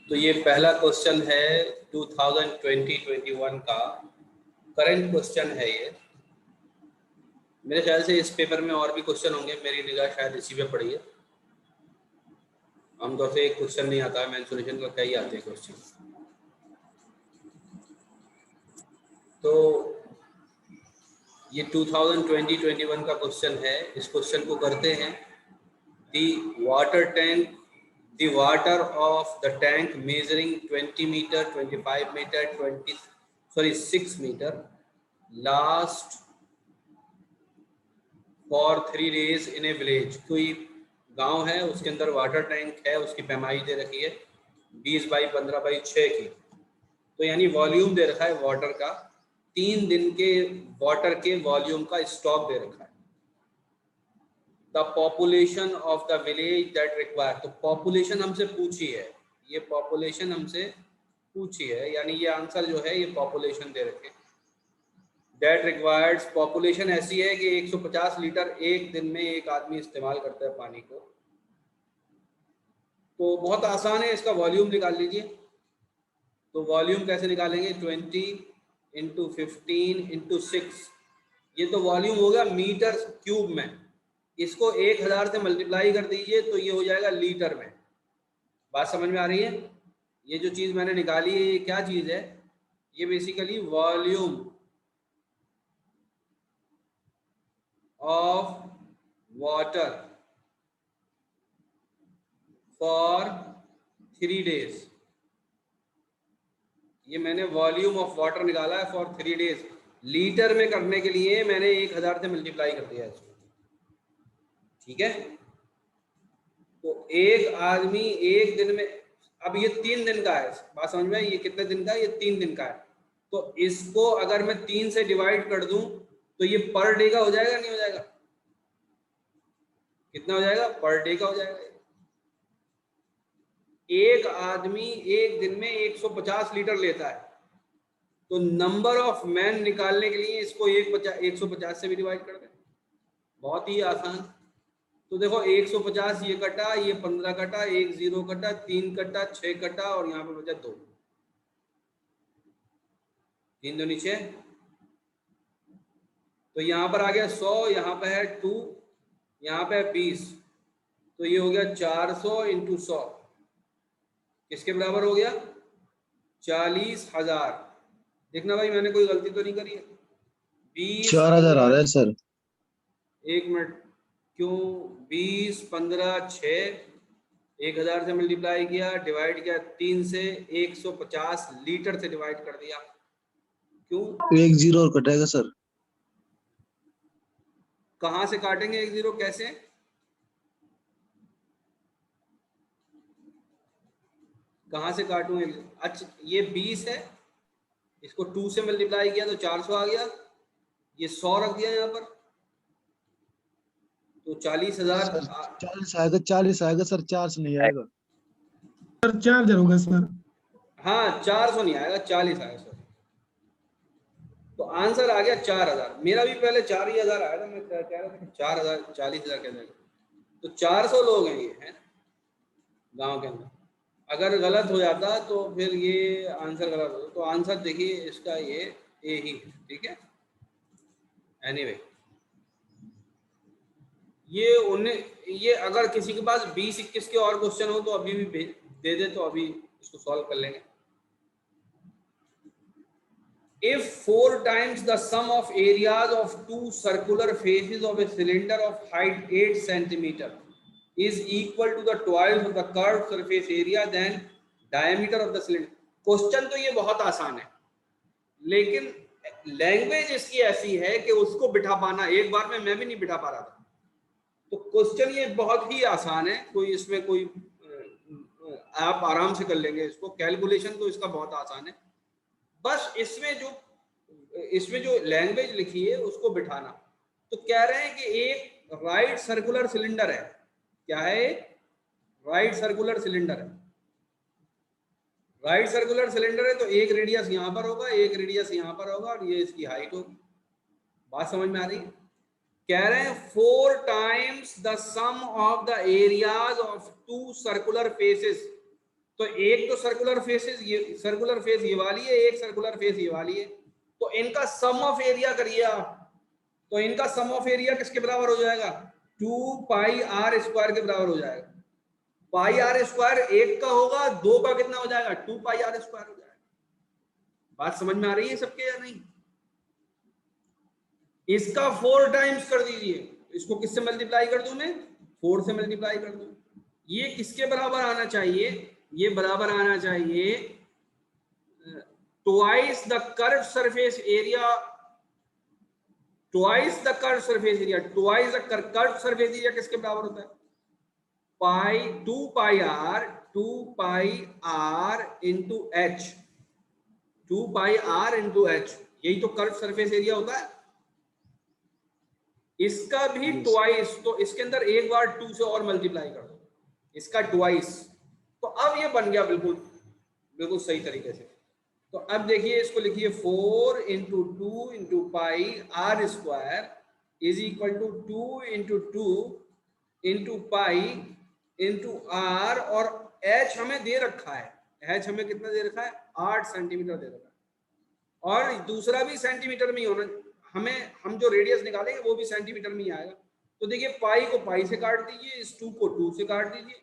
तो ये पहला क्वेश्चन है 2020-21 का करंट क्वेश्चन है ये। मेरे ख्याल से इस पेपर में और भी क्वेश्चन होंगे, मेरी निगाह शायद इसी पे पड़ी है। आमतौर से एक क्वेश्चन नहीं आता है मेंसुरेशन का, कई आते हैं क्वेश्चन। तो ये 2020-21 का क्वेश्चन है। इस क्वेश्चन को करते हैं। the water of the tank measuring 20 meter, 25 meter, 6 meter last for 3 days in a village। कोई गांव है, उसके अंदर वाटर टैंक है, उसकी पैमाई दे रखी है 20 बाई 15 बाई 6 की। तो यानी वॉल्यूम दे रखा है वाटर का, 3 दिन के वाटर के वॉल्यूम का स्टॉक दे रखा है। The population of the village that require, तो पॉपुलेशन हमसे पूछी है, ये पॉपुलेशन हमसे पूछी है, यानी ये आंसर जो है ये पॉपुलेशन दे रखे। दैट रिक्वायर्ड्स, पॉपुलेशन ऐसी है कि 150 लीटर एक दिन में एक आदमी इस्तेमाल करता है पानी को। तो बहुत आसान है, इसका वॉल्यूम निकाल लीजिए। तो वॉल्यूम कैसे निकालेंगे, 20 × 15 × 6, ये तो वॉल्यूम हो गया मीटर क्यूब में। इसको 1000 से मल्टीप्लाई कर दीजिए तो ये हो जाएगा लीटर में। बात समझ में आ रही है? ये जो चीज मैंने निकाली है ये क्या चीज है, ये basically volume of water for 3 days. ये मैंने वॉल्यूम ऑफ वाटर निकाला है फॉर 3 डेज। लीटर में करने के लिए मैंने 1000 से मल्टीप्लाई कर दिया इसको, ठीक है। तो एक आदमी एक दिन में, अब ये 3 दिन का है, बात समझ में, ये कितने दिन का है, ये 3 दिन का है। तो इसको अगर मैं 3 से डिवाइड कर दूं तो ये पर डे का हो जाएगा, नहीं हो जाएगा? कितना हो जाएगा? पर डे का हो जाएगा। एक आदमी एक दिन में 150 लीटर लेता है, तो नंबर ऑफ मैन निकालने के लिए इसको 150 से भी डिवाइड कर दें, बहुत ही आसान। तो देखो 150 ये कटा, ये 15 कटा, 1 0 कटा, 3 कटा, 6 कटा और यहाँ पे बचा 2, 3 दूनी 6। तो यहाँ पर आ गया 100, यहाँ पे है 2, यहाँ पे है 20, तो ये हो गया 400 × 100, किसके बराबर हो गया? 40,000। देखना भाई मैंने कोई गलती तो नहीं करी है? 4000 आ रहा है सर। 1 मिनट, क्यों? 20 15 6, 1000 से मल्टीप्लाई किया, डिवाइड किया 3 से, 150 लीटर से डिवाइड कर दिया, क्यों? 1 0 और कटेगा सर। कहां से काटेंगे 1 0, कैसे? कहां से काटूं 1? अच्छा ये 20 है, इसको 2 से मल्टीप्लाई किया तो 400 आ गया, ये 100 रख दिया यहाँ पर, तो 40,000। 40 आएगा, 40 आएगा सर, 4 से नहीं आएगा सर। 4000 होगा सर। हाँ 400 नहीं आएगा, 40 आएगा सर। तो आंसर आ गया 4000। मेरा भी पहले 4000 आया था, मैं कह रहा था 4000 40,000 कैसे। तो 400 लोग हैं ये, हैं गांव के अंदर। अगर गलत हो जाता तो फिर ये आंसर गलत होता। तो आंसर देखिए इसका ये ए ही है, ठीक है। एनीवे ये अगर किसी के पास 20-21 के और क्वेश्चन हो तो अभी भी दे दे, तो अभी इसको सॉल्व कर लेंगे। If 4 times the sum of areas of 2 circular faces of a cylinder of height 8 centimeter is equal to the twice of the curved surface area, then diameter of the cylinder। Question तो ये बहुत आसान है, लेकिन language इसकी ऐसी है कि उसको बिठा पाना, एक बार में मैं भी नहीं बिठा पा रहा था। तो क्वेश्चन ये बहुत ही आसान है, कोई इसमें कोई आप आराम से कर लेंगे इसको। कैलकुलेशन तो इसका बहुत आसान है, बस इसमें जो लैंग्वेज लिखी है उसको बिठाना। तो कह रहे हैं कि एक राइट सर्कुलर सिलेंडर है। क्या है? राइट सर्कुलर सिलेंडर है। राइट सर्कुलर सिलेंडर है तो एक रेडियस यहाँ पर होगा, एक रेडियस यहाँ पर होगा और ये इसकी हाइट होगी। बात समझ में आ रही है? कह रहे हैं 4 times the sum of the areas of 2 circular faces। तो एक तो सर्कुलर फेसेस, ये सर्कुलर फेस ये वाली है, एक सर्कुलर फेस ये वाली है, तो इनका सम ऑफ एरिया करिए आप। तो इनका सम ऑफ एरिया किसके बराबर हो जाएगा? 2 पाई आर स्क्वायर के बराबर हो जाएगा। पाई आर स्क्वायर एक का होगा, दो का कितना हो जाएगा? 2 पाई आर स्क्वायर हो जाएगा। बात समझ में आ रही है सबके या नहीं? इसका 4 टाइम्स कर दीजिए, इसको किससे मल्टीप्लाई कर दूं मैं? 4 से मल्टीप्लाई कर दूं। ये किसके बराबर आना चाहिए? ये बराबर आना चाहिए twice the curve surface area, twice the curve surface area. Twice the curve surface area किसके बराबर होता है? Pi 2 pi R into H, 2 pi R into H, यही तो कर्व सरफेस एरिया होता है। इसका भी ट्वाइस, तो इसके अंदर एक बार 2 से और मल्टीप्लाई कर दो, इसका ट्वाइस। तो अब ये बन गया बिल्कुल बिल्कुल सही तरीके से। तो अब देखिए इसको लिखिए 4 into 2 into pi R square is equal to 2 into 2 into pi into R, और एच हमें दे रखा है, एच हमें कितना दे रखा है? 8 सेंटीमीटर दे रखा है, और दूसरा भी सेंटीमीटर में ही होना, हमें हम जो रेडियस निकालेंगे वो भी सेंटीमीटर में ही आएगा। तो देखिए पाई को पाई से काट दीजिए, इस 2 को 2 से काट दीजिए,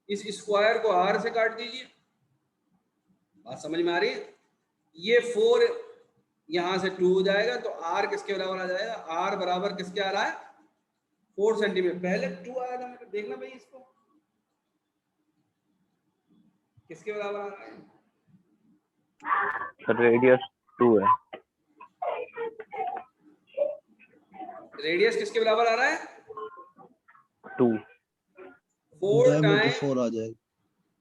इस स्क्वायर को आर से काट दीजिए। बात समझ में आ रही है? ये 4 यहां से 2 हो जाएगा, तो आर किसके बराबर आ जाएगा? आर बराबर किसके आ रहा है? 4 सेंटीमीटर। पहले 2 आया था, मतलब देखना भाई इसको किसके बराबर आ रहा है? रेडियस 2 है। रेडियस किसके बराबर आ रहा है? 2। 4 टाइम 4 आ जाएगा।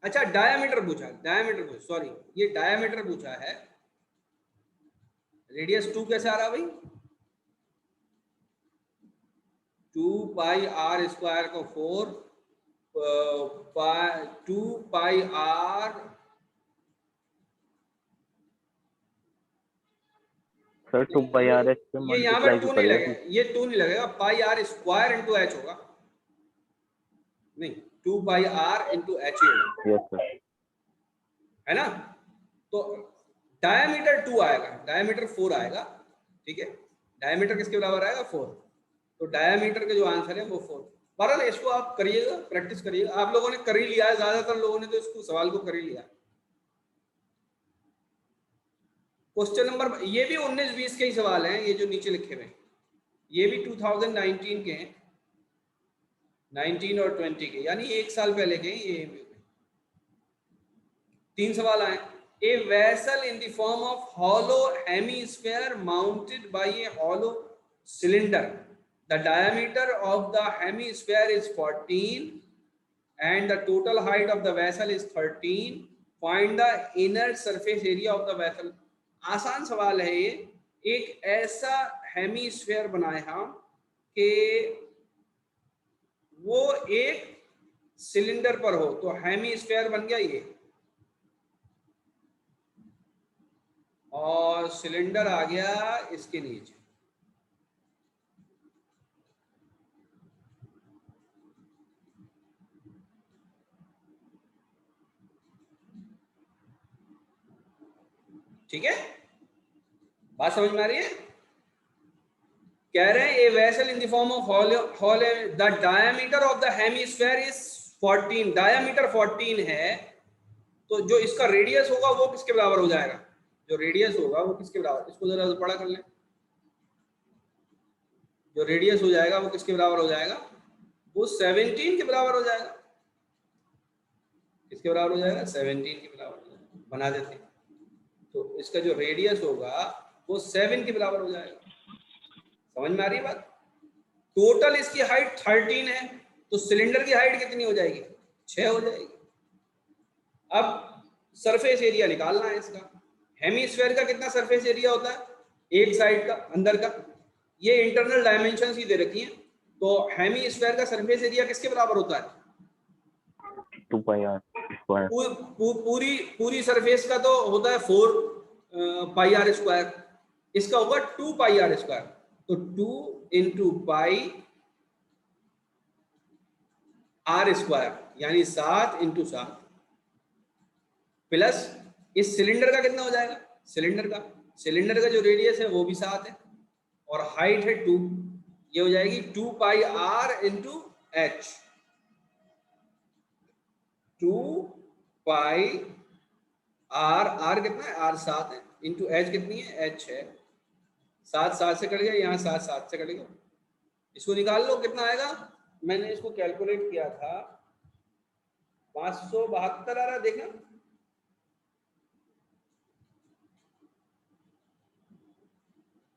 अच्छा डायमीटर पूछा, डायमीटर पूछा, सॉरी ये डायमीटर पूछा है। रेडियस 2 कैसे आ रहा भाई? 2 पाई आर स्क्वायर को 4 2 pi R, sir 2 pi R H पे ये यहाँ पर 2 नहीं मल्टीप्लाई लगेगा, ये 2 नहीं लगेगा, पाई आर स्क्वायर इंटू एच होगा, नहीं 2 पाई आर इंटू एच ही होगा। यस सर, है ना? तो डायमीटर 2 आएगा, डायमीटर 4 आएगा, ठीक है। डायमीटर किसके बराबर आएगा? 4। तो डायमीटर का जो आंसर है वो 4। बहरहाल इसको आप करिएगा, प्रैक्टिस करिएगा। आप लोगों ने कर ही लिया है, ज्यादातर लोगों ने तो इसको सवाल को कर ही लिया। क्वेश्चन नंबर, ये भी 19-20 के ही सवाल हैं, ये जो नीचे लिखे हुए हैं ये भी 2019 के हैं, 19 और 20 के, यानी एक साल पहले के। ये 3 सवाल आए। A vessel in the form of hollow hemisphere mounted by a hollow cylinder. The diameter of the hemisphere is 14 and the total height of the vessel is 13. Find the inner surface area of the vessel. आसान सवाल है ये। एक ऐसा hemisphere बनाए हम कि वो एक सिलेंडर पर हो, तो हेमीस्फेयर बन गया ये, और सिलेंडर आ गया इसके नीचे। ठीक है, बात समझ में आ रही है? कह रहे हैं a vessel in the form of hall, the diameter of the hemisphere is 14, diameter 14 है, तो जो इसका रेडियस होगा वो किसके बराबर हो जाएगा? जो रेडियस होगा वो किसके बराबर, इसको जरा पढ़ा कर लें। जो रेडियस हो जाएगा वो किसके बराबर हो जाएगा? वो 17 के बराबर हो जाएगा। किसके बराबर हो जाएगा? 17 के बराबर हो जाएगा। बना देते हैं, तो इसका जो रेडियस होगा वो 7 के बराबर हो जाएगा। समझ में आ रही है बात? टोटल इसकी हाइट 13 है, तो सिलेंडर की हाइट कितनी हो जाएगी? 6 हो जाएगी। अब सरफेस एरिया निकालना है इसका। हेमीस्फेयर का कितना सरफेस एरिया होता है? एक साइड का, अंदर का। ये इंटरनल डायमेंशंस ही दे रखी हैं, तो हेमीस्फेयर का सरफेस एरिया किसके बराबर होता है? 2 पाई आर स्क्वायर। पूरी सरफेस का तो होता है 4 पाई आर स्क्वायर, इसका होगा 2 पाई आर स्क्वायर। तो 2 इंटू पाई आर स्क्वायर, यानी 7 इंटू 7 प्लस इस सिलेंडर का कितना हो जाएगा, सिलेंडर का जो रेडियस है वो भी 7 है और हाइट है 2, ये हो जाएगी 2 pi R into H. 2 pi R कितना है, आर 7 है, इंटू एच कितनी है, एच है 7, 7 से कट गया, यहाँ 7 7 से कट गया, इसको निकाल लो कितना आएगा। मैंने इसको कैलकुलेट किया था 572 आ रहा, देखना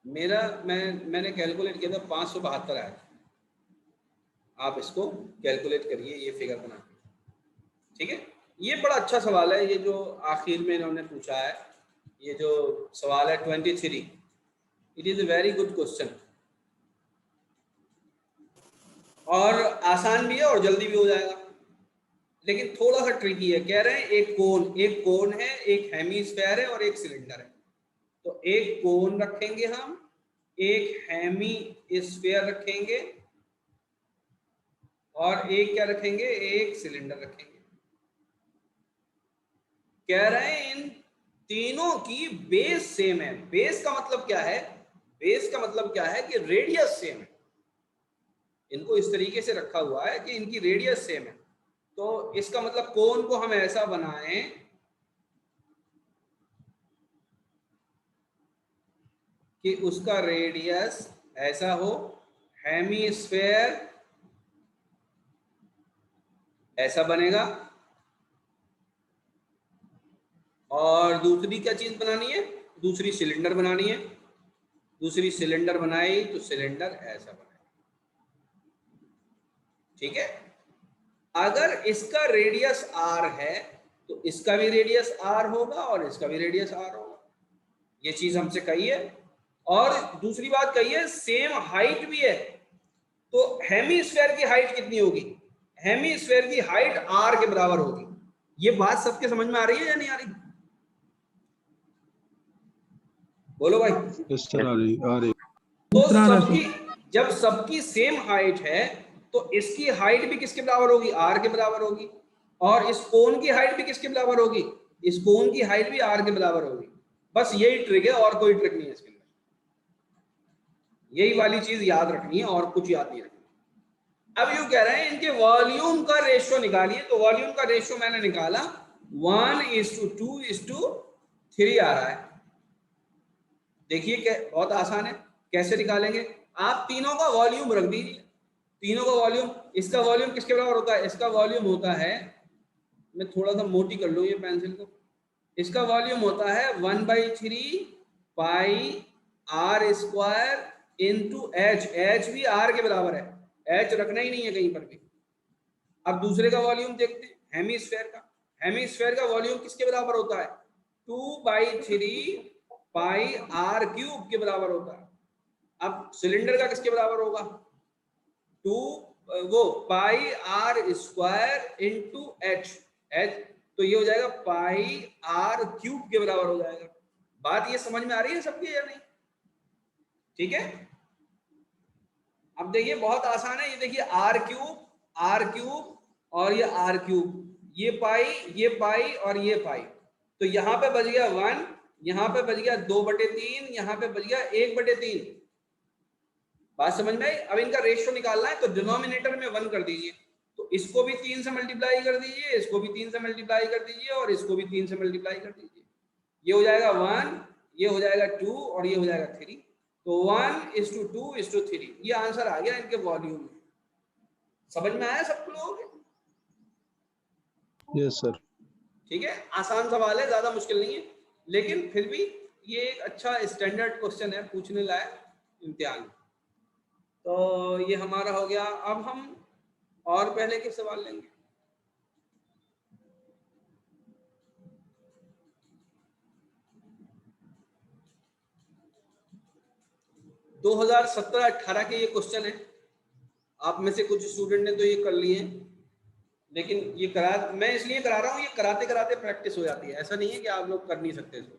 मेरा, मैंने कैलकुलेट किया था 572 आया। आप इसको कैलकुलेट करिए ये फिगर बना के, ठीक है। ये बड़ा अच्छा सवाल है, ये जो आखिर में इन्होंने पूछा है, ये जो सवाल है 23, it is a very good question और आसान भी है और जल्दी भी हो जाएगा, लेकिन थोड़ा सा ट्रिकी है। कह रहे हैं एक कोन है, एक हेमीस्फेयर है और एक सिलेंडर है। तो एक कोन रखेंगे हम, एक हेमीस्फेयर रखेंगे और एक क्या रखेंगे, एक सिलेंडर रखेंगे। कह रहे हैं इन तीनों की बेस सेम है। बेस का मतलब क्या है, बेस का मतलब क्या है कि रेडियस सेम है। इनको इस तरीके से रखा हुआ है कि इनकी रेडियस सेम है, तो इसका मतलब कोन को हम ऐसा बनाएं कि उसका रेडियस ऐसा हो, हेमीस्फेयर ऐसा बनेगा और दूसरी क्या चीज बनानी है, दूसरी सिलेंडर बनानी है। दूसरी सिलेंडर बनाई तो सिलेंडर ऐसा बनेगा, ठीक है। अगर इसका रेडियस r है तो इसका भी रेडियस r होगा और इसका भी रेडियस r होगा, ये चीज हमसे कही है। और दूसरी बात कही है सेम हाइट भी है, तो हेमीस्फेयर की हाइट कितनी होगी, हेमीस्फेयर की हाइट r के बराबर होगी। ये बात सबके समझ में आ रही है या नहीं आ रही, बोलो भाई। यस सर, आ रही। तो उत्तर आ रहा है सबकी, जब सबकी सेम हाइट है तो इसकी हाइट भी किसके बराबर होगी, r के बराबर होगी, और इस कोन की हाइट भी किसके बराबर होगी, इस कोन की हाइट भी r के बराबर होगी। बस यही ट्रिक है और कोई ट्रिक नहीं है इसके अंदर, यही वाली चीज याद रखनी है और कुछ याद नहीं रखनी। अब यूं कह रहे हैं इनके वॉल्यूम का रेशियो निकालिए, तो वॉल्यूम का रेशियो मैंने निकाला 1:2:3 आ रहा है। देखिए बहुत आसान है, कैसे निकालेंगे, आप तीनों का वॉल्यूम रख दीजिए, तीनों का वॉल्यूम, इसका वॉल्यूम किसके बराबर होता है, इसका वॉल्यूम होता है, मैं थोड़ा सा मोटी कर लूँ ये पेंसिल को, इसका वॉल्यूम होता है 1/3 pi R square into H, H भी आर के बराबर है, एच रखना ही नहीं है कहीं पर भी। अब दूसरे का वॉल्यूम देखते हैं, हेमीस्फेयर का, हेमीस्फेयर का वॉल्यूम किसके बराबर होता है, 2/3 पाई आर क्यूब के बराबर होता है। अब सिलेंडर का किसके बराबर होगा, 2 वो pi R square into H, H तो ये हो जाएगा पाई आर क्यूब के बराबर हो जाएगा। बात ये समझ में आ रही है सबकी या नहीं, ठीक है। अब देखिए बहुत आसान है, ये देखिए आर क्यूब और ये आर क्यूब, ये पाई और ये पाई, तो यहाँ पे बच गया 1, यहाँ पे बच गया 2/3, यहाँ पे बच गया 1/3। बात समझ में आई। अब इनका रेशियो निकालना है तो डिनोमिनेटर में 1 कर दीजिए, तो इसको भी 3 से मल्टीप्लाई कर दीजिए, इसको भी 3 से मल्टीप्लाई कर दीजिए और इसको भी 3 से मल्टीप्लाई कर दीजिए। ये हो जाएगा 1, ये हो जाएगा 2 और ये हो जाएगा 3, तो 1:2:3 ये आंसर आ गया इनके वॉल्यूम में। समझ में आया सब लोगों के, यस सर। ठीक है। आसान सवाल है, ज्यादा मुश्किल नहीं है, लेकिन फिर भी ये एक अच्छा स्टैंडर्ड क्वेश्चन है, पूछने लायक इम्तिहान में। तो ये हमारा हो गया। अब हम और पहले के सवाल लेंगे। दो 2017-18 के ये क्वेश्चन है। आप में से कुछ स्टूडेंट ने तो ये कर लिए हैं, लेकिन ये मैं इसलिए करा रहा हूँ, ये कराते कराते प्रैक्टिस हो जाती है। ऐसा नहीं है कि आप लोग कर नहीं सकते इसको।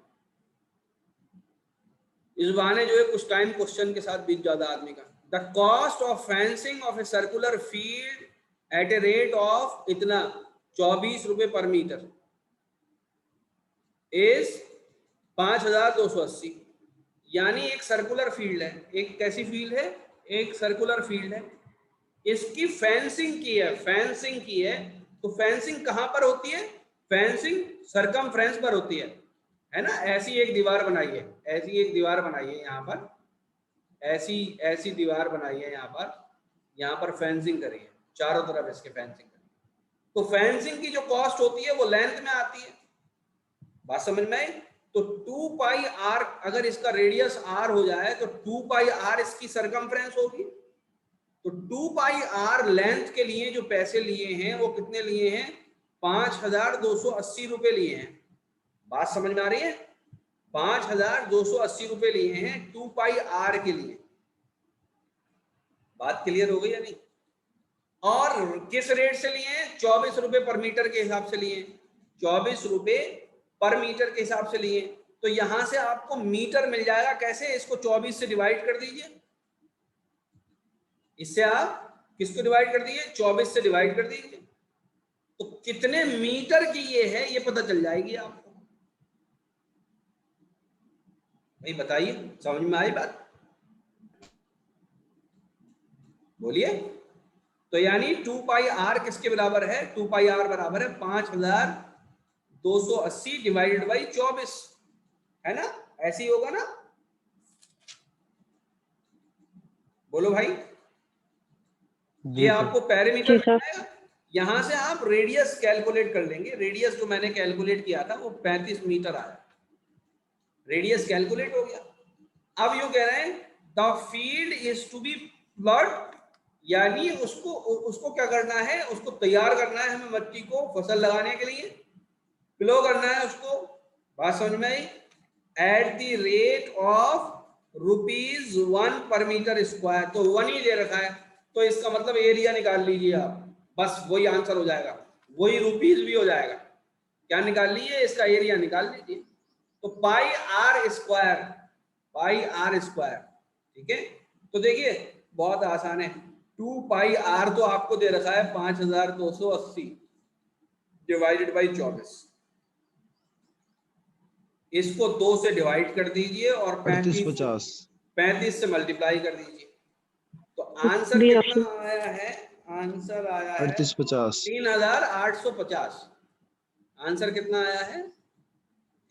इस बहाने जो है कुछ टाइम क्वेश्चन के साथ बीत जाता आदमी का, the cost of fencing of a circular field at a rate of इतना 24 रुपए पर मीटर इज 5280। यानी एक सर्कुलर फील्ड है, एक कैसी फील्ड है, एक सर्कुलर फील्ड है, इसकी फेंसिंग की है, फेंसिंग की है। तो फेंसिंग कहां पर होती है, फेंसिंग सरकमफ्रेंस पर होती है ना। ऐसी एक दीवार बनाई है, ऐसी एक दीवार बनाई है यहाँ पर, ऐसी दीवार बनाई है यहाँ पर फेंसिंग करी है, चारों तरफ इसके फेंसिंग करी। तो फेंसिंग की जो कॉस्ट होती है वो लेंथ में आती है, बात समझ में आई। तो 2 पाई आर, अगर इसका रेडियस आर हो जाए तो 2 पाई आर इसकी सरकमफ्रेंस होगी। तो 2 पाई आर लेंथ के लिए जो पैसे लिए हैं वो कितने लिए हैं, 5280 रुपए लिए हैं। बात समझ में आ रही है, 5280 रुपए लिए हैं 2 पाई आर के लिए। बात क्लियर हो गई या नहीं। और किस रेट से लिए हैं, 24 रुपए पर मीटर के हिसाब से लिए, 24 रुपए पर मीटर के हिसाब से लिए। तो यहां से आपको मीटर मिल जाएगा, कैसे, इसको 24 से डिवाइड कर दीजिए, इससे आप किसको डिवाइड कर दीजिए, 24 से डिवाइड कर दीजिए। तो कितने मीटर की ये है ये पता चल जाएगी आपको। भाई बताइए, समझ में आई बात, बोलिए। तो यानी 2 पाई आर किसके बराबर है, 2 पाई आर बराबर है 5280 डिवाइडेड बाई 24, है ना, ऐसे ही होगा ना, बोलो भाई। ये आपको पैरामीटर बताएगा। यहां से आप रेडियस कैलकुलेट कर लेंगे। रेडियस जो मैंने कैलकुलेट किया था वो 35 मीटर आया, रेडियस कैलकुलेट हो गया। अब यूं कह रहे हैं the field is to be plot, यानी उसको क्या करना है, उसको तैयार करना है हमें मट्टी को फसल लगाने के लिए, प्लो करना है उसको। बात समझ में आई। एट द रेट ऑफ ₹1 पर मीटर स्क्वायर, तो 1 ही दे रखा है, तो इसका मतलब एरिया निकाल लीजिए आप, बस वही आंसर हो जाएगा, वही रुपीज भी हो जाएगा। क्या निकाल लीजिए, इसका एरिया निकाल लीजिए। तो पाई आर स्क्वायर, ठीक है। तो देखिए बहुत आसान है, 2 पाई आर तो आपको दे रखा है 5280 डिवाइडेड बाई 24, इसको 2 से डिवाइड कर दीजिए और 35 से मल्टीप्लाई कर दीजिए। तो आंसर कितना आया है, आंसर आया है 3850। आंसर कितना आया है,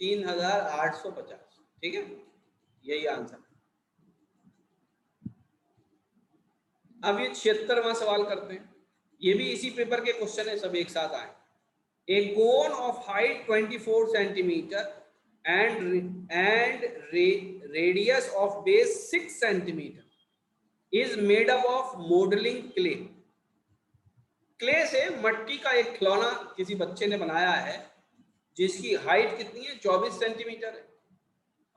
3850, ठीक है, यही आंसर। अब ये 76वां सवाल करते हैं, ये भी इसी पेपर के क्वेश्चन है, सब एक साथ आए। A cone of height 24 centimeter and radius of base 6 centimeter is made up of modeling clay. Clay से मट्टी का एक खिलौना किसी बच्चे ने बनाया है जिसकी हाइट कितनी है, 24 सेंटीमीटर है,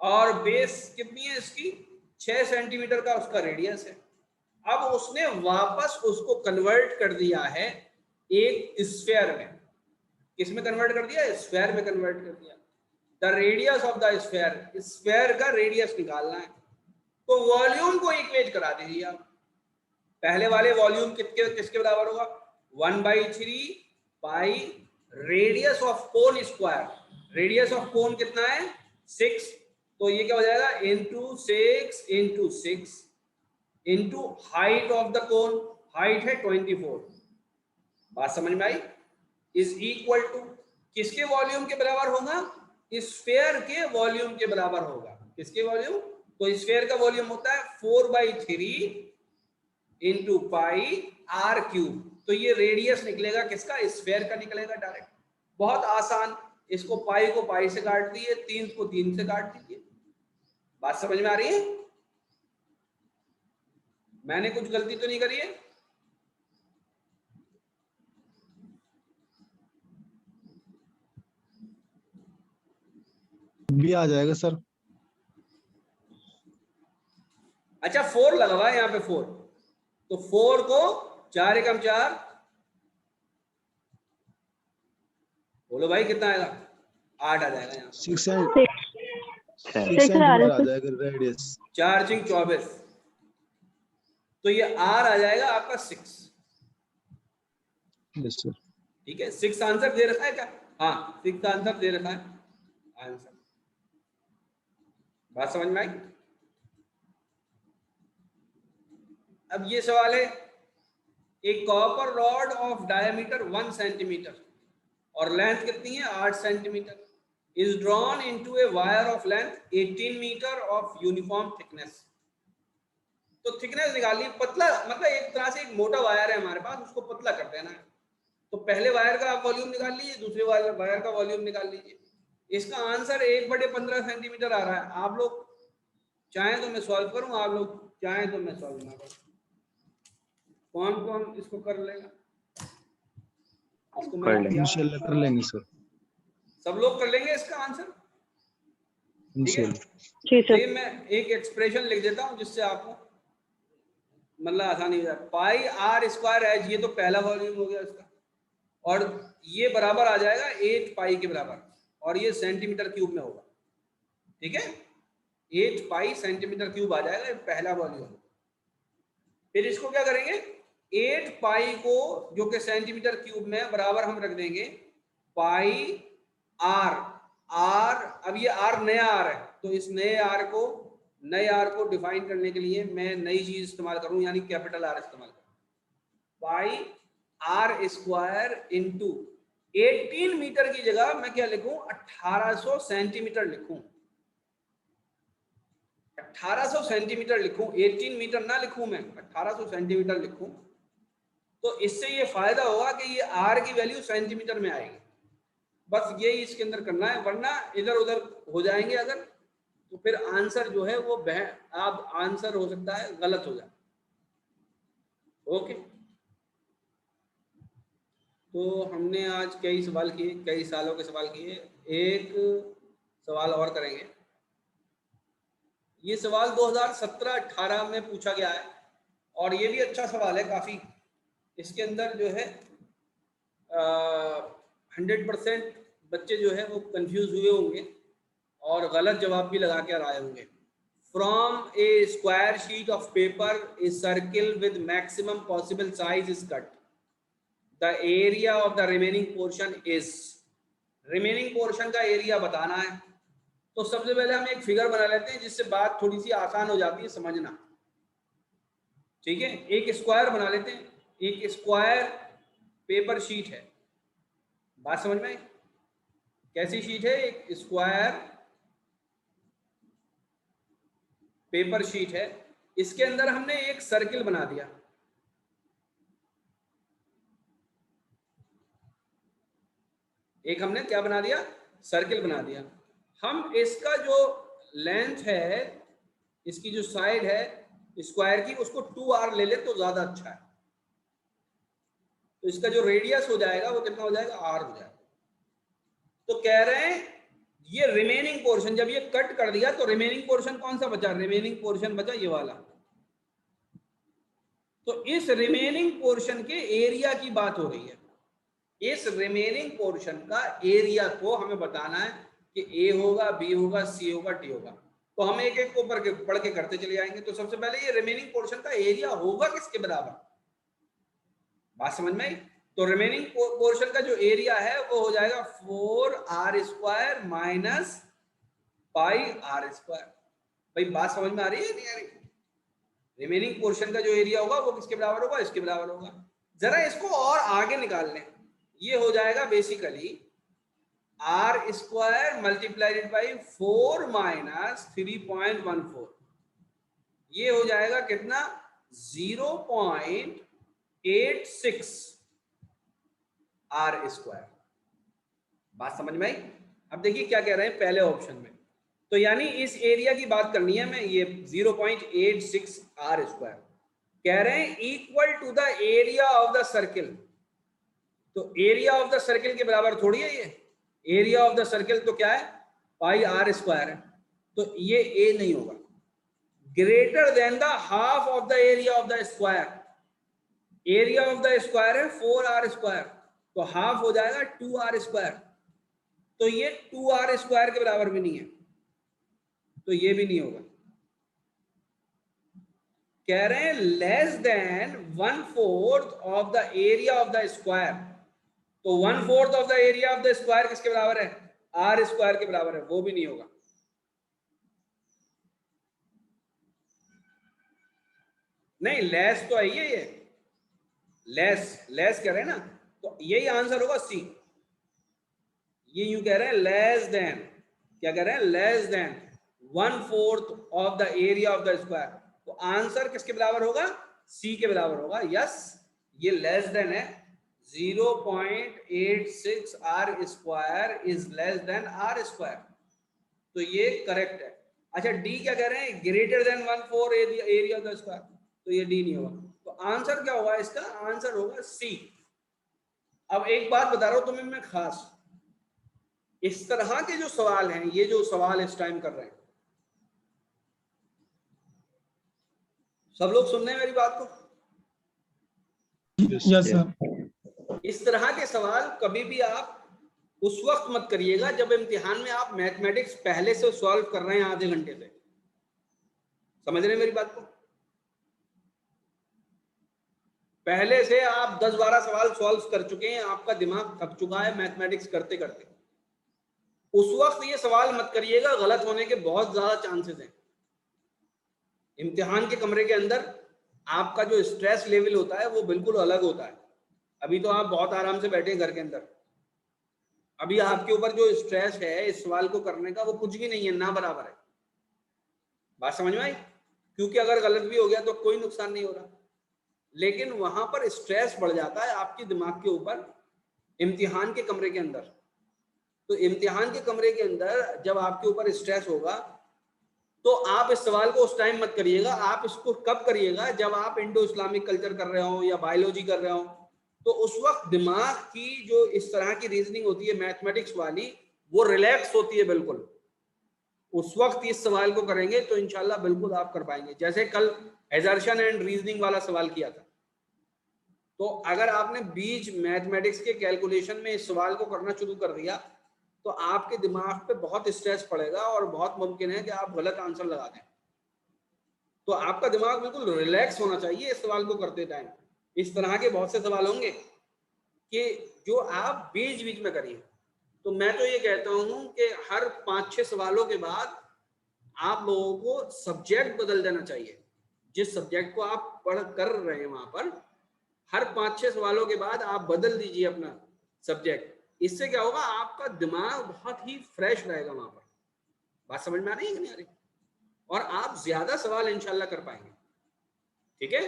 और बेस कितनी है इसकी, 6 सेंटीमीटर का उसका रेडियस है। अब उसने वापस उसको कन्वर्ट कर दिया है एक स्फीयर में। किसमें कन्वर्ट कर दिया, स्फीयर में कन्वर्ट कर दिया। The radius of the sphere, sphere का रेडियस निकालना है, तो वॉल्यूम को इक्वेट करा दीजिए आप। पहले वाले वॉल्यूम किसके बराबर होगा, 1/3 पाई radius of cone square. Radius of cone कितना है, 6, तो ये क्या हो जाएगा, into 6 into height of the cone, height है 24। बात समझ में आई। इज इक्वल टू किसके वॉल्यूम के बराबर होगा, स्फीयर के वॉल्यूम के बराबर होगा। किसके वॉल्यूम, तो स्फीयर का वॉल्यूम होता है 4/3 इंटू पाई आर क्यूब। तो ये रेडियस निकलेगा किसका, स्फीयर का निकलेगा डायरेक्ट। बहुत आसान, इसको पाई को पाई से काट दिए, 3 को 3 से काट दीजिए। बात समझ में आ रही है, मैंने कुछ गलती तो नहीं करी है। भी आ जाएगा सर। अच्छा 4 लगा हुआ है यहाँ पे 4, तो 4 को 4 एकम 4, बोलो भाई कितना आएगा, 8 आ जाएगा यहाँ। 6 सेंटीमीटर आ जाएगा रेडियस, 4 × 24, तो ये आर आ जाएगा आपका 6। Yes sir. ठीक है, 6 आंसर दे रखा है क्या? हाँ 6 आंसर दे रखा है आंसर। बात समझ में आई? अब ये सवाल है, एक copper rod of diameter 1 centimetre और लेंथ कितनी है 8 centimetre is drawn into a wire of length 18 metre of uniform thickness. तो थिकनेस निकालनी, पतला मतलब एक तरह से एक मोटा वायर है हमारे पास, उसको पतला कर देना है। तो पहले वायर का आप वॉल्यूम निकाल लीजिए, दूसरे वायर का वॉल्यूम निकाल लीजिए। इसका आंसर 1/15 सेंटीमीटर आ रहा है। आप लोग चाहें तो मैं सॉल्व करूं, आप लोग चाहें तो मैं सॉल्व ना करूं। कौन कौन इसको कर लेगा? इसको कर मैं लेंगे। इंशाल्लाह कर लेंगे सर। सब लोग कर लेंगे इसका आंसर। ठीक है, इंशाल्लाह। जी तो ये सर। मैं एक एक्सप्रेशन लिख देता हूं जिससे आपको मतलब आसानी हो जाए। पाई आर स्क्वायर एच, ये तो पहला वॉल्यूम हो गया इसका, और ये बराबर आ जाएगा 8 पाई के बराबर, और ये सेंटीमीटर क्यूब में होगा। ठीक है, 8 पाई सेंटीमीटर क्यूब आ जाएगा, ये पहला वॉल्यूम। फिर इसको क्या करेंगे, 8 पाई को जो कि सेंटीमीटर क्यूब में बराबर हम रख देंगे पाई आर। अब ये आर नया आर है, तो इस नए आर को डिफाइन करने के लिए मैं नई चीज इस्तेमाल करूं, यानी कैपिटल आर इस्तेमाल करूं। पाई आर स्क्वायर इंटू 18 मीटर की जगह मैं क्या लिखूं, 1800 सेंटीमीटर लिखूं। 1800 सेंटीमीटर लिखूं, 18 मीटर ना लिखूं, मैं 1800 सेंटीमीटर लिखूं। तो इससे ये फायदा होगा कि ये आर की वैल्यू सेंटीमीटर में आएगी। बस यही इसके अंदर करना है, वरना इधर उधर हो जाएंगे अगर, तो फिर आंसर जो है वो आप आंसर हो सकता है गलत हो जाए। ओके, तो हमने आज कई सवाल किए, कई सालों के सवाल किए। एक सवाल और करेंगे। ये सवाल 2017-18 में पूछा गया है, और ये भी अच्छा सवाल है काफी। इसके अंदर जो है 100% बच्चे जो है वो कंफ्यूज हुए होंगे और गलत जवाब भी लगा कर आए होंगे। From A square sheet of paper a circle with maximum possible size is cut, the area of the remaining portion is. Remaining portion का एरिया बताना है। तो सबसे पहले हम एक फिगर बना लेते हैं जिससे बात थोड़ी सी आसान हो जाती है समझना। ठीक है, एक स्क्वायर बना लेते हैं। एक स्क्वायर पेपर शीट है, बात समझ में आई? कैसी शीट है? एक स्क्वायर पेपर शीट है। इसके अंदर हमने एक सर्किल बना दिया। एक हमने क्या बना दिया? सर्किल बना दिया। हम इसका जो लेंथ है, इसकी जो साइड है स्क्वायर की, उसको 2r ले ले तो ज्यादा अच्छा है। तो इसका जो रेडियस हो जाएगा वो कितना हो जाएगा? r हो जाएगा। तो कह रहे हैं ये रिमेनिंग पोर्शन, जब ये कट कर दिया तो रिमेनिंग पोर्शन कौन सा बचा? रिमेनिंग पोर्शन बचा ये वाला। तो इस रिमेनिंग पोर्शन के एरिया की बात हो रही है। इस रिमेनिंग पोर्शन का एरिया को हमें बताना है कि ए होगा, बी होगा, सी होगा, डी होगा। तो हम एक एक को पढ़ के करते चले जाएंगे। तो सबसे पहले ये रिमेनिंग पोर्शन का एरिया होगा किसके बराबर? बात समझ में आई? तो रिमेनिंग पोर्शन का जो एरिया है वो हो जाएगा 4r square minus pi r square. भाई बात समझ में आ रही है नहीं आ रही? रिमेनिंग पोर्शन का जो एरिया होगा वो किसके बराबर होगा? इसके बराबर होगा। जरा इसको और आगे निकाल लें। ये हो जाएगा basically r square multiplied by 4 minus 3.14। ये हो जाएगा कितना? 0.86 r स्क्वायर। बात समझ में आई? अब देखिए क्या कह रहे हैं पहले ऑप्शन में। तो यानी इस एरिया की बात करनी है मैं, ये 0.86 r स्क्वायर कह रहे हैं equal to the area of the circle. तो एरिया ऑफ द सर्किल के बराबर थोड़ी है ये। एरिया ऑफ द सर्किल तो क्या है? पाई r स्क्वायर है। तो ये a नहीं होगा। Greater than the half of the area of the square. Area of the square है 4r स्क्वायर, तो हाफ हो जाएगा 2r स्क्वायर। तो ये 2r स्क्वायर के बराबर भी नहीं है, तो ये भी नहीं होगा। कह रहे हैं less than 1/4 of the area of the square. तो 1/4 of the area of the square किसके बराबर है? आर स्क्वायर के बराबर है, वो भी नहीं होगा। नहीं, लेस तो है ये लेस कह रहे हैं ना, तो यही आंसर होगा सी। ये यूं कह रहे हैं लेस देन, क्या कह रहे हैं? Less than 1/4 of the area of the square. तो आंसर किसके बराबर होगा? सी के बराबर होगा। यस, ये लेस देन है। 0.86 R square is less than R square, तो ये करेक्ट है। अच्छा, डी क्या कह रहे हैं? Greater than 1/4 area of the square, तो ये डी नहीं होगा। तो आंसर क्या होगा इसका? आंसर होगा सी। अब एक बात बता रहा हूं तुम्हें मैं खास, इस तरह के जो सवाल हैं, ये जो सवाल इस टाइम कर रहे हैं, सब लोग सुन रहे हैं मेरी बात को? Yes sir. इस तरह के सवाल कभी भी आप उस वक्त मत करिएगा जब इम्तिहान में आप मैथमेटिक्स पहले से सॉल्व कर रहे हैं आधे घंटे से। समझ रहे हैं मेरी बात को? पहले से आप 10-12 सवाल सॉल्व कर चुके हैं, आपका दिमाग थक चुका है मैथमेटिक्स करते करते। उस वक्त ये सवाल मत करिएगा, गलत होने के बहुत ज्यादा चांसेस हैं। इम्तिहान के कमरे के अंदर आपका जो स्ट्रेस लेवल होता है वो बिल्कुल अलग होता है। अभी तो आप बहुत आराम से बैठे हैं घर के अंदर, अभी आपके ऊपर जो स्ट्रेस है इस सवाल को करने का वो कुछ भी नहीं है, ना बराबर है। बात समझ में आई? क्योंकि अगर गलत भी हो गया तो कोई नुकसान नहीं हो रहा, लेकिन वहां पर स्ट्रेस बढ़ जाता है आपके दिमाग के ऊपर इम्तिहान के कमरे के अंदर। तो इम्तिहान के कमरे के अंदर जब आपके ऊपर स्ट्रेस होगा तो आप इस सवाल को उस टाइम मत करिएगा। आप इसको कब करिएगा? जब आप इंडो इस्लामिक कल्चर कर रहे हो या बायोलॉजी कर रहे हो, तो उस वक्त दिमाग की जो इस तरह की रीजनिंग होती है मैथमेटिक्स वाली, वो रिलैक्स होती है बिल्कुल। उस वक्त इस सवाल को करेंगे तो इंशाल्लाह बिल्कुल आप कर पाएंगे। जैसे कल एजर्शन एंड रीजनिंग वाला सवाल किया था, तो अगर आपने बीच मैथमेटिक्स के कैलकुलेशन में इस सवाल को करना शुरू कर दिया तो आपके दिमाग पे बहुत स्ट्रेस पड़ेगा और बहुत मुमकिन है कि आप गलत आंसर लगा दें। तो आपका दिमाग बिल्कुल रिलैक्स होना चाहिए इस सवाल को करते टाइम। इस तरह के बहुत से सवाल होंगे कि जो आप बीच बीच में करिए। तो मैं तो ये कहता हूं कि हर 5-6 सवालों के बाद आप लोगों को सब्जेक्ट बदल देना चाहिए। जिस सब्जेक्ट को आप पढ़ कर रहे हैं वहां पर हर 5-6 सवालों के बाद आप बदल दीजिए अपना सब्जेक्ट। इससे क्या होगा? आपका दिमाग बहुत ही फ्रेश रहेगा वहां पर। बात समझ में आ रही है कि नहीं आ रही? और आप ज्यादा सवाल इंशाल्लाह कर पाएंगे। ठीक है,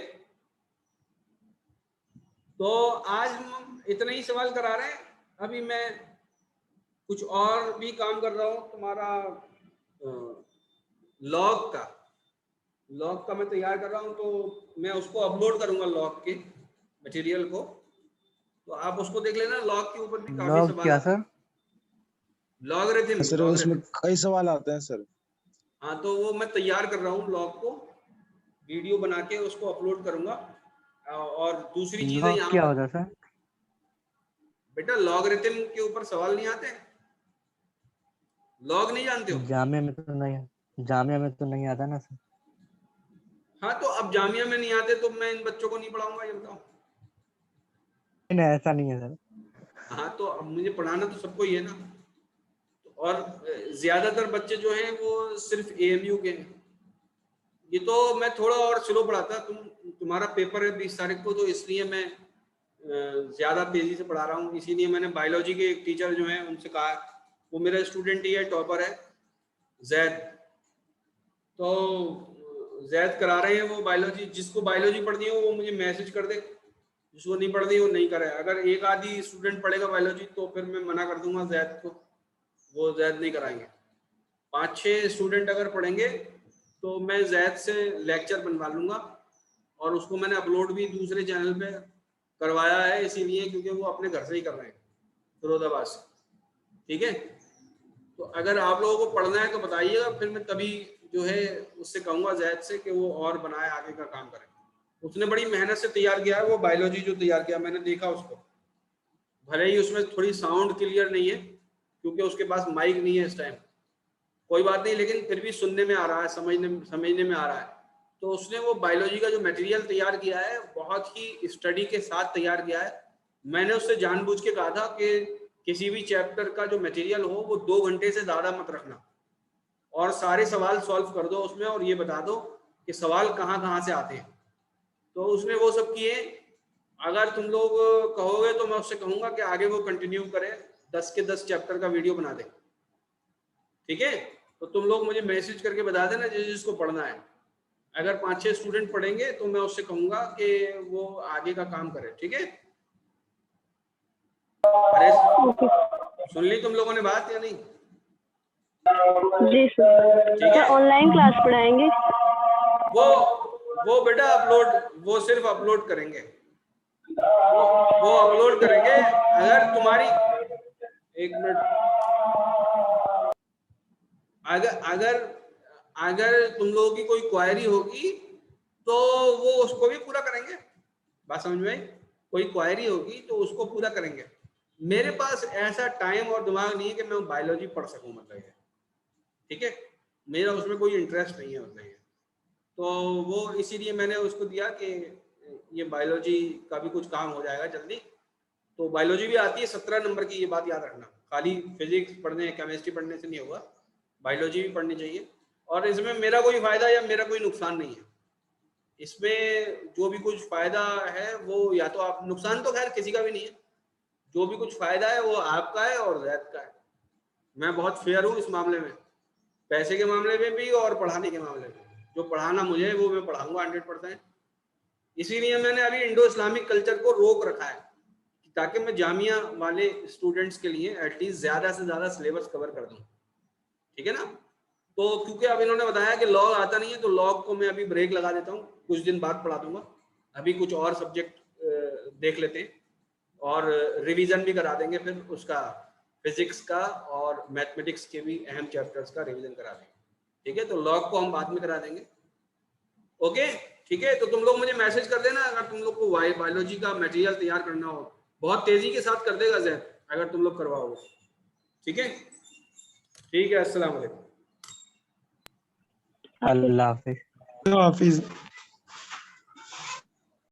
तो आज हम इतना ही सवाल करा रहे हैं। अभी मैं कुछ और भी काम कर रहा हूँ। तुम्हारा लॉग का मैं तैयार कर रहा हूँ, तो मैं उसको अपलोड करूंगा लॉग के मटेरियल को, तो आप उसको देख लेना। लॉग के ऊपर भी काफी लॉग सवाल क्या आते हैं। सर? लॉगरिथम सर उसमें कई सवाल आते हैं सर। हाँ, तो वो मैं तैयार कर रहा हूँ लॉग को, वीडियो बना के उसको अपलोड करूंगा। और दूसरी चीजें लॉग यहाँ क्या पर होता है सर? बेटा, लॉगरिथम के ऊपर सवाल नहीं आते? लॉग नहीं जानते हो? जामिया में तो नहीं आता ना सर। हाँ, तो अब जामिया में नहीं आते तो मैं इन बच्चों को नहीं पढ़ाऊंगा, ये बताओ। नहीं, ऐसा नहीं है सर। हाँ, तो अब मुझे पढ़ाना तो सबको ही है ना। और ज्यादातर बच्चे जो हैं वो सिर्फ AMU के हैं। ये तो मैं थोड़ा और स्लो पढ़ाता, तुम्हारा पेपर है 20 तारीख को, तो इसलिए मैं ज्यादा तेजी से पढ़ा रहा हूँ। इसीलिए मैंने बायोलॉजी के एक टीचर जो हैं उनसे कहा, वो मेरा स्टूडेंट ही है, टॉपर है, जैद। तो जैद करा रहे हैं वो बायोलॉजी। जिसको बायोलॉजी पढ़नी हो वो मुझे मैसेज कर दे, जिसको नहीं पढ़नी वो नहीं करे। अगर एक आधी स्टूडेंट पढ़ेगा बायोलॉजी तो फिर मैं मना कर दूंगा जैद को, वो जैद नहीं कराएंगे। 5-6 स्टूडेंट अगर पढ़ेंगे तो मैं जैद से लेक्चर बनवा लूंगा, और उसको मैंने अपलोड भी दूसरे चैनल पे करवाया है, इसीलिए क्योंकि वो अपने घर से ही कर रहे हैं, फिरोजाबाद से। ठीक है, तो अगर आप लोगों को पढ़ना है तो बताइएगा, फिर मैं तभी जो है उससे कहूँगा जैद से कि वो और बनाए, आगे का काम करें। उसने बड़ी मेहनत से तैयार किया है वो बायोलॉजी, जो तैयार किया मैंने देखा उसको। भले ही उसमें थोड़ी साउंड क्लियर नहीं है क्योंकि उसके पास माइक नहीं है इस टाइम, कोई बात नहीं, लेकिन फिर भी सुनने में आ रहा है, समझने में आ रहा है। तो उसने वो बायोलॉजी का जो मटेरियल तैयार किया है बहुत ही स्टडी के साथ तैयार किया है। मैंने उससे जानबूझ के कहा था कि किसी भी चैप्टर का जो मटेरियल हो वो 2 घंटे से ज़्यादा मत रखना और सारे सवाल सॉल्व कर दो उसमें और ये बता दो कि सवाल कहाँ कहाँ से आते हैं। तो उसने वो सब किए। अगर तुम लोग कहोगे तो मैं उससे कहूँगा कि आगे वो कंटिन्यू करे, 10 के 10 चैप्टर का वीडियो बना दे। ठीक है, तो तुम लोग मुझे मैसेज करके बता देना जिसको पढ़ना है। अगर 5-6 स्टूडेंट पढ़ेंगे तो मैं उससे कहूँगा कि वो आगे का काम करे। ठीक है, अरे सुन ली तुम लोगों ने बात या नहीं? जी सर। ठीक है, ऑनलाइन क्लास पढ़ाएंगे? वो बेटा अपलोड, वो सिर्फ अपलोड करेंगे, वो अपलोड करेंगे। अगर तुम्हारी, एक मिनट, अगर तुम लोगों की कोई क्वायरी होगी तो वो उसको भी पूरा करेंगे। बात समझ में आई? कोई क्वायरी होगी तो उसको पूरा करेंगे। मेरे पास ऐसा टाइम और दिमाग नहीं है कि मैं बायोलॉजी पढ़ सकूं, मतलब ये। ठीक है, मेरा उसमें कोई इंटरेस्ट नहीं है, मतलब ये। तो वो इसीलिए मैंने उसको दिया कि ये बायोलॉजी का भी कुछ काम हो जाएगा जल्दी। तो बायोलॉजी भी आती है 17 नंबर की, ये बात याद रखना। खाली फिजिक्स पढ़ने, केमिस्ट्री पढ़ने से नहीं होगा, बायोलॉजी भी पढ़नी चाहिए। और इसमें मेरा कोई फायदा या मेरा कोई नुकसान नहीं है। इसमें जो भी कुछ फायदा है वो या तो आप, नुकसान तो खैर किसी का भी नहीं है, जो भी कुछ फायदा है वो आपका है और जैद का है। मैं बहुत फेयर हूँ इस मामले में, पैसे के मामले में भी और पढ़ाने के मामले में। जो पढ़ाना मुझे है वो मैं पढ़ाऊंगा 100%। इसीलिए मैंने अभी इंडो इस्लामिक कल्चर को रोक रखा है ताकि मैं जामिया वाले स्टूडेंट्स के लिए एटलीस्ट ज़्यादा से ज़्यादा सिलेबस कवर कर दूँ। ठीक है ना? तो क्योंकि अब इन्होंने बताया कि लॉग आता नहीं है तो लॉग को मैं अभी ब्रेक लगा देता हूँ, कुछ दिन बाद पढ़ा दूंगा। अभी कुछ और सब्जेक्ट देख लेते हैं और रिवीजन भी करा देंगे, फिर उसका फिजिक्स का और मैथमेटिक्स के भी अहम चैप्टर्स का रिवीजन करा देंगे। ठीक है, तो लॉग को हम बाद में करा देंगे। ओके, ठीक है। तो तुम लोग मुझे मैसेज कर देना अगर तुम लोग को बायोलॉजी का मटेरियल तैयार करना हो, बहुत तेजी के साथ कर देगा जैद अगर तुम लोग करवाओगे। ठीक है, ठीक है, अस्सलाम वालेकुम। अल्लाह हाफिज। हाफिज।